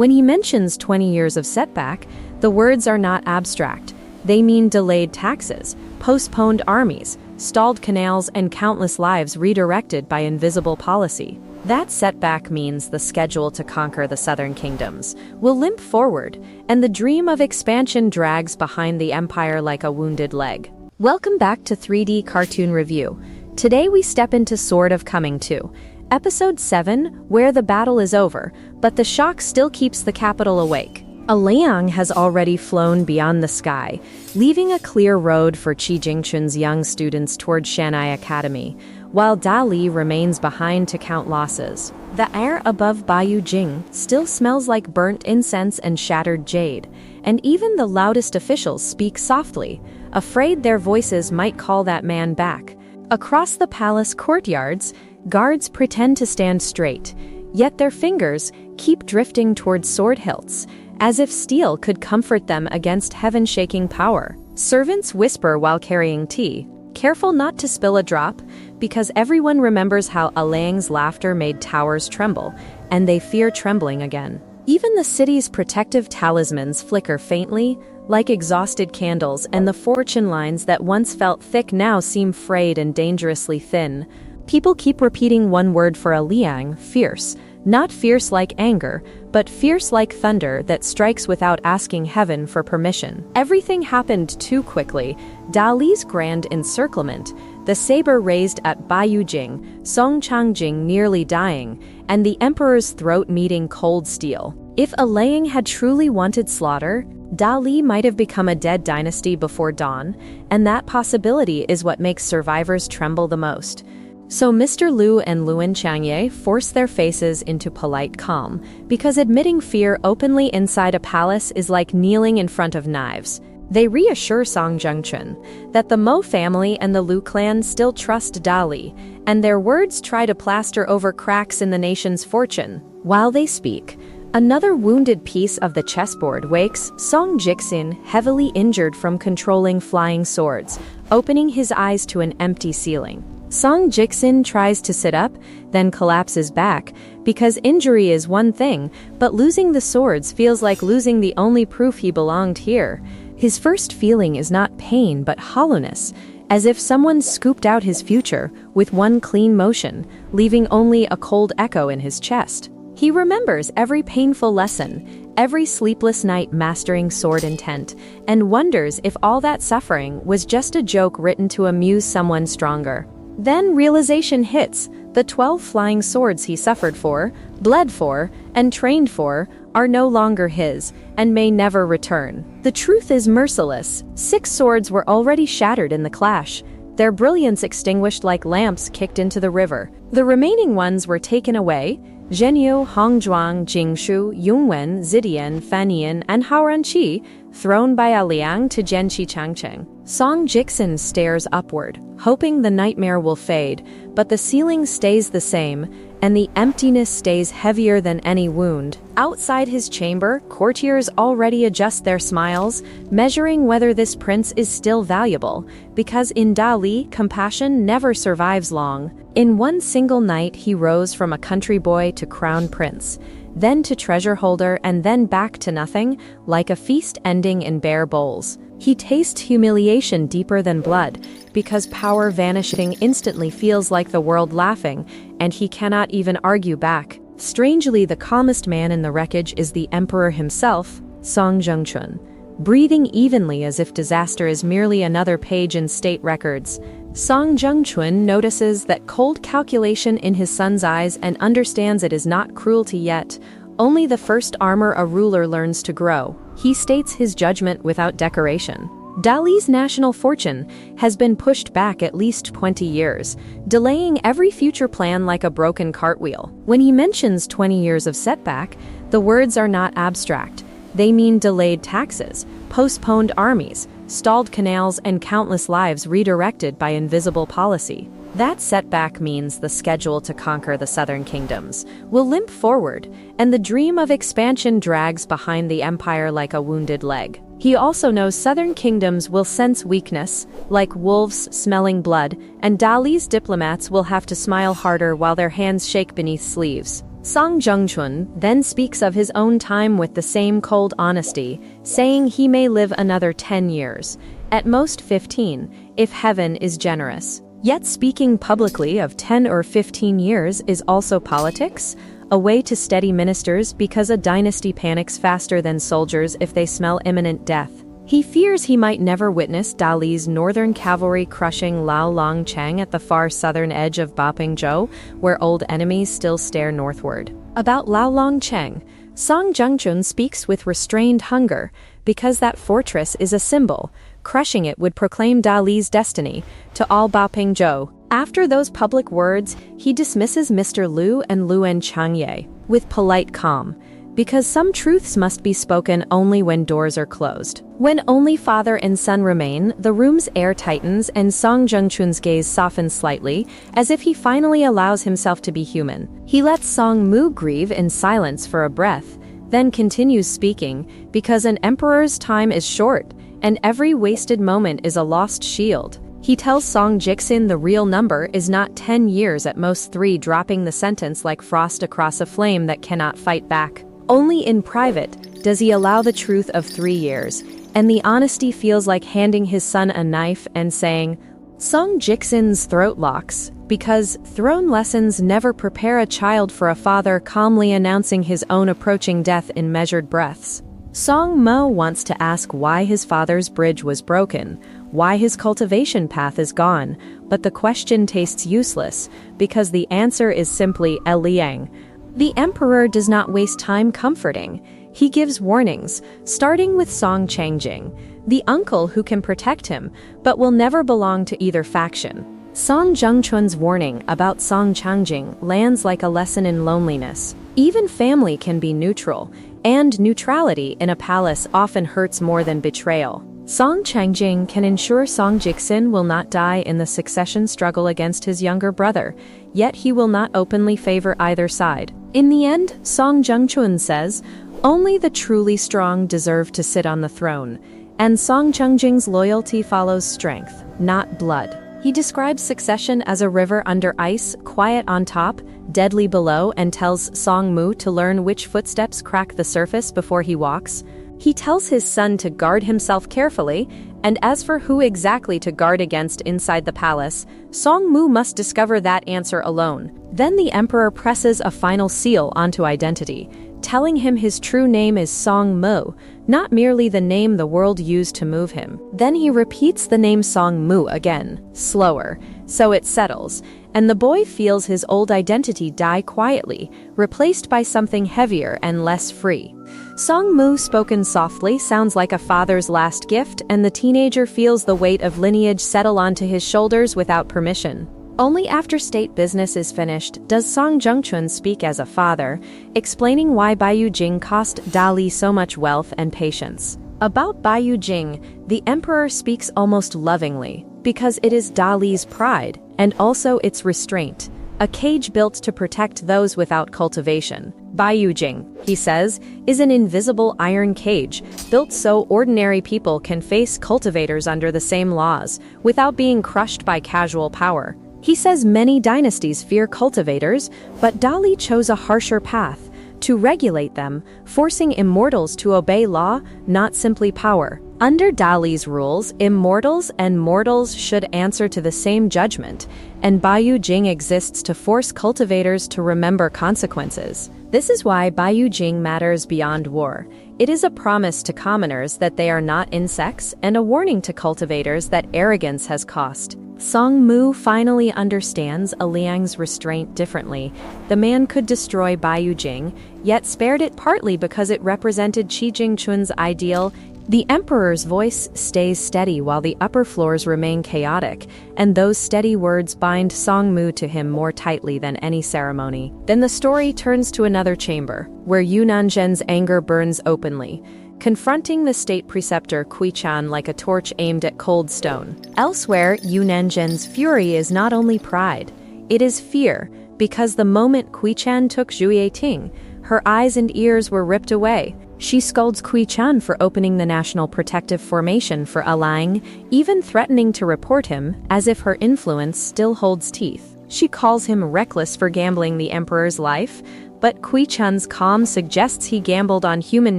When he mentions 20 years of setback, the words are not abstract. They mean delayed taxes, postponed armies, stalled canals, and countless lives redirected by invisible policy. That setback means the schedule to conquer the southern kingdoms will limp forward, and the dream of expansion drags behind the empire like a wounded leg. Welcome back to 3D Cartoon Review. Today we step into Sword of Coming 2, Episode 7, where the battle is over, but the shock still keeps the capital awake. A Liang has already flown beyond the sky, leaving a clear road for Qi Jingchun's young students toward Shanai Academy, while Dali remains behind to count losses. The air above Bayu Jing still smells like burnt incense and shattered jade, and even the loudest officials speak softly, afraid their voices might call that man back. Across the palace courtyards, guards pretend to stand straight, yet their fingers keep drifting toward sword hilts, as if steel could comfort them against heaven-shaking power. Servants whisper while carrying tea, careful not to spill a drop, because everyone remembers how A Liang's laughter made towers tremble, and they fear trembling again. Even the city's protective talismans flicker faintly, like exhausted candles, and the fortune lines that once felt thick now seem frayed and dangerously thin. People keep repeating one word for A Liang: fierce. Not fierce like anger, but fierce like thunder that strikes without asking heaven for permission. Everything happened too quickly. Dali's grand encirclement, the saber raised at Bayu Jing, Song Jixin nearly dying, and the emperor's throat meeting cold steel. If A Liang had truly wanted slaughter, Dali might have become a dead dynasty before dawn, and that possibility is what makes survivors tremble the most. So Mr. Liu and Luan Changye force their faces into polite calm, because admitting fear openly inside a palace is like kneeling in front of knives. They reassure Song Jixin that the Mo family and the Liu clan still trust Dali, and their words try to plaster over cracks in the nation's fortune. While they speak, another wounded piece of the chessboard wakes Song Jixin, heavily injured from controlling flying swords, opening his eyes to an empty ceiling. Song Jixin tries to sit up, then collapses back, because injury is one thing, but losing the swords feels like losing the only proof he belonged here. His first feeling is not pain but hollowness, as if someone scooped out his future with one clean motion, leaving only a cold echo in his chest. He remembers every painful lesson, every sleepless night mastering sword intent, and wonders if all that suffering was just a joke written to amuse someone stronger. Then realization hits. The 12 flying swords he suffered for, bled for, and trained for are no longer his, and may never return. The truth is merciless. 6 swords were already shattered in the clash, their brilliance extinguished like lamps kicked into the river. The remaining ones were taken away: Zhenyu, Hongzhuang, Jingshu, Yunwen, Zidian, Fanian, and Haoranqi, thrown by A Liang to Jianqi Changcheng. Song Jixin stares upward, hoping the nightmare will fade, but the ceiling stays the same, and the emptiness stays heavier than any wound. Outside his chamber, courtiers already adjust their smiles, measuring whether this prince is still valuable, because in Dali, compassion never survives long. In one single night, he rose from a country boy to crown prince, then to treasure holder, and then back to nothing, like a feast ending in bare bowls. He tastes humiliation deeper than blood, because power vanishing instantly feels like the world laughing, and he cannot even argue back. Strangely, the calmest man in the wreckage is the emperor himself, Song Jixin, breathing evenly as if disaster is merely another page in state records. Song Jixin notices that cold calculation in his son's eyes and understands it is not cruelty yet, only the first armor a ruler learns to grow. He states his judgment without decoration. Dali's national fortune has been pushed back at least 20 years, delaying every future plan like a broken cartwheel. When he mentions 20 years of setback, the words are not abstract. They mean delayed taxes, postponed armies, stalled canals, and countless lives redirected by invisible policy. That setback means the schedule to conquer the southern kingdoms will limp forward, and the dream of expansion drags behind the empire like a wounded leg. He also knows southern kingdoms will sense weakness, like wolves smelling blood, and Dali's diplomats will have to smile harder while their hands shake beneath sleeves. Song Jixin then speaks of his own time with the same cold honesty, saying he may live another 10 years, at most 15, if heaven is generous. Yet speaking publicly of 10 or 15 years is also politics, a way to steady ministers because a dynasty panics faster than soldiers if they smell imminent death. He fears he might never witness Dali's northern cavalry crushing Lao Longcheng at the far southern edge of Bapingzhou, where old enemies still stare northward. About Lao Longcheng, Song Jixin speaks with restrained hunger, because that fortress is a symbol. Crushing it would proclaim Dali's destiny to all Bapingzhou. After those public words, he dismisses Mr. Liu and Luan Changye with polite calm, because some truths must be spoken only when doors are closed. When only father and son remain, the room's air tightens and Song Jixin's gaze softens slightly, as if he finally allows himself to be human. He lets Song Mu grieve in silence for a breath, then continues speaking, because an emperor's time is short, and every wasted moment is a lost shield. He tells Song Jixin the real number is not 10 years, at most 3, dropping the sentence like frost across a flame that cannot fight back. Only in private does he allow the truth of 3 years, and the honesty feels like handing his son a knife and saying, Song Jixin's throat locks, because throne lessons never prepare a child for a father, calmly announcing his own approaching death in measured breaths. Song Mo wants to ask why his father's bridge was broken, why his cultivation path is gone, but the question tastes useless, because the answer is simply A Liang. The emperor does not waste time comforting. He gives warnings, starting with Song Changcheng, the uncle who can protect him, but will never belong to either faction. Song Jixin's warning about Song Changcheng lands like a lesson in loneliness. Even family can be neutral, and neutrality in a palace often hurts more than betrayal. Song Changcheng can ensure Song Jixin will not die in the succession struggle against his younger brother, yet he will not openly favor either side. In the end, Song Jixin says, only the truly strong deserve to sit on the throne, and Song Changcheng's loyalty follows strength, not blood. He describes succession as a river under ice, quiet on top, deadly below, and tells Song Mu to learn which footsteps crack the surface before he walks. He tells his son to guard himself carefully, and as for who exactly to guard against inside the palace, Song Mu must discover that answer alone. Then the emperor presses a final seal onto identity, telling him his true name is Song Mu, not merely the name the world used to move him. Then he repeats the name Song Mu again, slower, so it settles, and the boy feels his old identity die quietly, replaced by something heavier and less free. Song Mu, spoken softly, sounds like a father's last gift, and the teenager feels the weight of lineage settle onto his shoulders without permission. Only after state business is finished does Song Jixin speak as a father, explaining why Bayu Jing cost Dali so much wealth and patience. About Bayu Jing, the emperor speaks almost lovingly, because it is Dali's pride, and also its restraint, a cage built to protect those without cultivation. Bayu Jing, he says, is an invisible iron cage, built so ordinary people can face cultivators under the same laws, without being crushed by casual power. He says many dynasties fear cultivators, but Dali chose a harsher path, to regulate them, forcing immortals to obey law, not simply power. Under Dali's rules, immortals and mortals should answer to the same judgment, and Bayu Jing exists to force cultivators to remember consequences. This is why Bayu Jing matters beyond war. It is a promise to commoners that they are not insects, and a warning to cultivators that arrogance has cost. Song Mu finally understands A Liang's restraint differently. The man could destroy Bayu Jing, yet spared it partly because it represented Qi Jingchun's ideal. The emperor's voice stays steady while the upper floors remain chaotic, and those steady words bind Song Mu to him more tightly than any ceremony. Then the story turns to another chamber, where Yunanhen's anger burns openly, confronting the state preceptor Qichen like a torch aimed at cold stone. Elsewhere, Yunanhen's fury is not only pride, it is fear, because the moment Qichen took Zhuyeting, her eyes and ears were ripped away. She scolds Qichen for opening the National Protective Formation for A Liang, even threatening to report him, as if her influence still holds teeth. She calls him reckless for gambling the emperor's life, but Qichun's calm suggests he gambled on human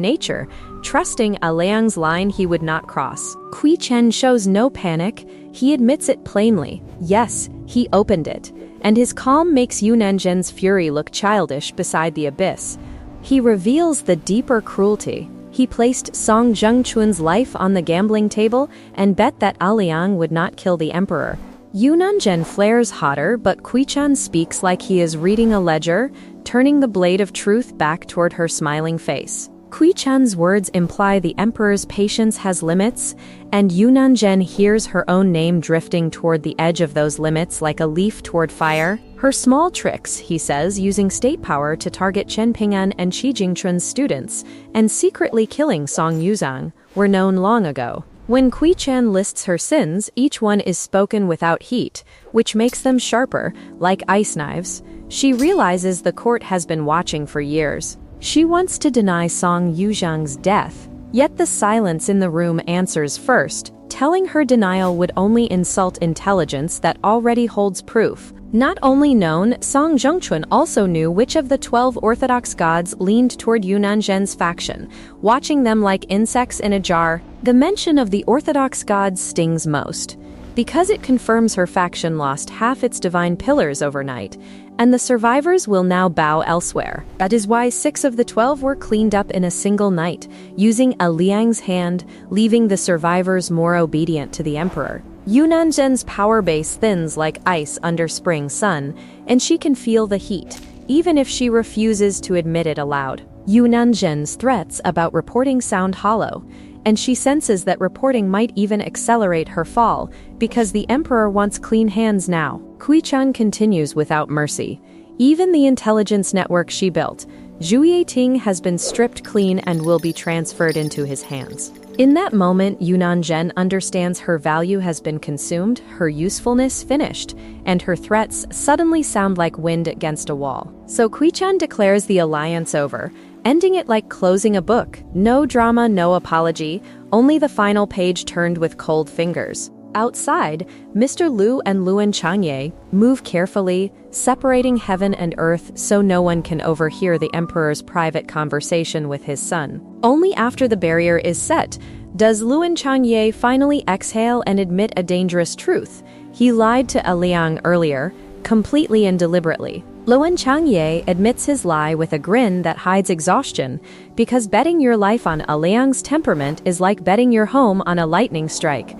nature, trusting A Liang's line he would not cross. Qichun shows no panic. He admits it plainly. Yes, he opened it, and his calm makes Yunanhen's fury look childish beside the abyss. He reveals the deeper cruelty. He placed Song Jixin's life on the gambling table and bet that A Liang would not kill the emperor. Yunanhen flares hotter, but Qichun speaks like he is reading a ledger, turning the blade of truth back toward her smiling face. Qichun's words imply the emperor's patience has limits, and Yunanhen hears her own name drifting toward the edge of those limits like a leaf toward fire. Her small tricks, he says, using state power to target Chen Ping'an and Qi Jingchun's students, and secretly killing Song Yuzhang, were known long ago. When Qichun lists her sins, each one is spoken without heat, which makes them sharper, like ice knives. She realizes the court has been watching for years. She wants to deny Song Yuzhang's death, yet the silence in the room answers first, telling her denial would only insult intelligence that already holds proof. Not only known, Song Jixin also knew which of the 12 Orthodox gods leaned toward Yunanhen's faction, watching them like insects in a jar. The mention of the Orthodox gods stings most, because it confirms her faction lost half its divine pillars overnight, and the survivors will now bow elsewhere. That is why 6 of the 12 were cleaned up in a single night, using A Liang's hand, leaving the survivors more obedient to the emperor. Yunanhen's power base thins like ice under spring sun, and she can feel the heat, even if she refuses to admit it aloud. Yunanhen's threats about reporting sound hollow, and she senses that reporting might even accelerate her fall, because the emperor wants clean hands now. Qichun continues without mercy. Even the intelligence network she built, Zhu Ting, has been stripped clean and will be transferred into his hands. In that moment, Yunanhen understands her value has been consumed, her usefulness finished, and her threats suddenly sound like wind against a wall. So Qichun declares the alliance over, ending it like closing a book. No drama, no apology, only the final page turned with cold fingers. Outside, Mr. Lu and Luan Changye move carefully, separating heaven and earth so no one can overhear the emperor's private conversation with his son. Only after the barrier is set does Luan Changye finally exhale and admit a dangerous truth. He lied to A Liang earlier, completely and deliberately. Luan Changye admits his lie with a grin that hides exhaustion, because betting your life on A Liang's temperament is like betting your home on a lightning strike.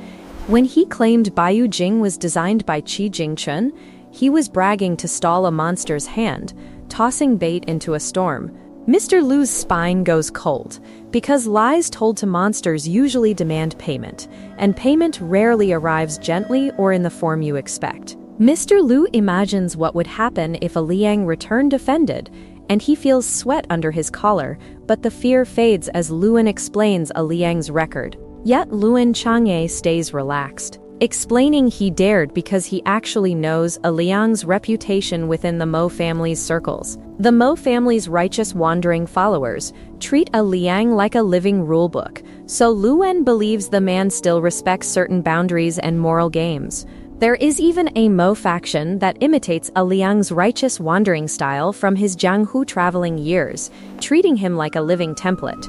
When he claimed Bayu Jing was designed by Qi Jingchun, he was bragging to stall a monster's hand, tossing bait into a storm. Mr. Lu's spine goes cold, because lies told to monsters usually demand payment, and payment rarely arrives gently or in the form you expect. Mr. Lu imagines what would happen if A Liang returned offended, and he feels sweat under his collar, but the fear fades as Luan explains A Liang's record. Yet Luan Changye stays relaxed, explaining he dared because he actually knows A Liang's reputation within the Mo family's circles. The Mo family's righteous wandering followers treat A Liang like a living rulebook, so Luan believes the man still respects certain boundaries and moral games. There is even a Mo faction that imitates A Liang's righteous wandering style from his Jianghu traveling years, treating him like a living template.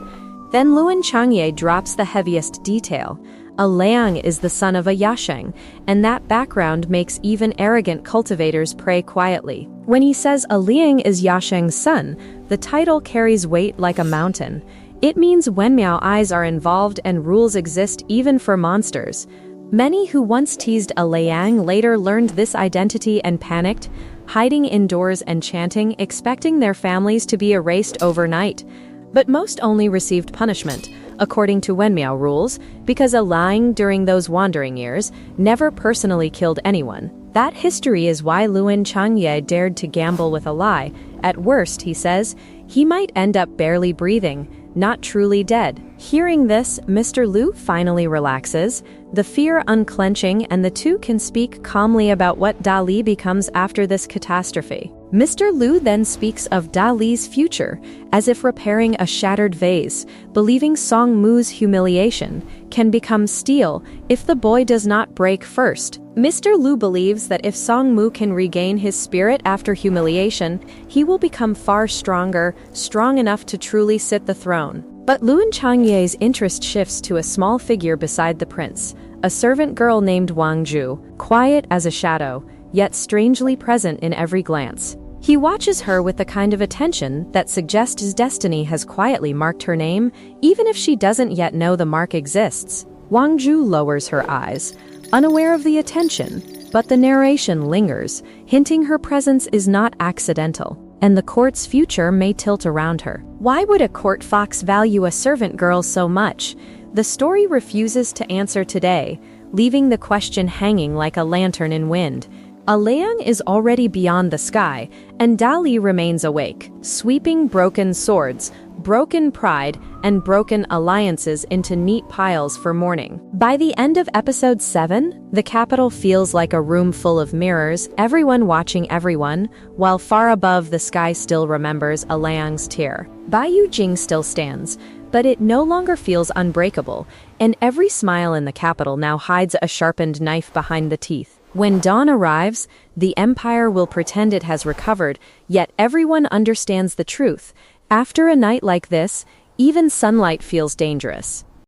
Then Luan Changye drops the heaviest detail. A Liang is the son of a Yasheng, and that background makes even arrogant cultivators pray quietly. When he says A Liang is Yasheng's son, the title carries weight like a mountain. It means Wenmiao eyes are involved and rules exist even for monsters. Many who once teased A Liang later learned this identity and panicked, hiding indoors and chanting, expecting their families to be erased overnight. But most only received punishment, according to Wenmiao rules, because A Liang during those wandering years never personally killed anyone. That history is why Luan Changye dared to gamble with a lie. At worst, he says, he might end up barely breathing, not truly dead. Hearing this, Mr. Lu finally relaxes, the fear unclenching, and the two can speak calmly about what Dali becomes after this catastrophe. Mr. Liu then speaks of Da Li's future, as if repairing a shattered vase, believing Song Mu's humiliation can become steel if the boy does not break first. Mr. Liu believes that if Song Mu can regain his spirit after humiliation, he will become far stronger, strong enough to truly sit the throne. But Luan Changye's interest shifts to a small figure beside the prince, a servant girl named Wang Zhu, quiet as a shadow, yet strangely present in every glance. He watches her with the kind of attention that suggests his destiny has quietly marked her name, even if she doesn't yet know the mark exists. Wang Zhu lowers her eyes, unaware of the attention, but the narration lingers, hinting her presence is not accidental, and the court's future may tilt around her. Why would a court fox value a servant girl so much? The story refuses to answer today, leaving the question hanging like a lantern in wind. A Liang is already beyond the sky, and Da Li remains awake, sweeping broken swords, broken pride, and broken alliances into neat piles for mourning. By the end of episode 7, the capital feels like a room full of mirrors, everyone watching everyone, while far above the sky still remembers A Liang's tear. Bayu Jing still stands, but it no longer feels unbreakable, and every smile in the capital now hides a sharpened knife behind the teeth. When dawn arrives, the empire will pretend it has recovered, yet everyone understands the truth. After a night like this, even sunlight feels dangerous.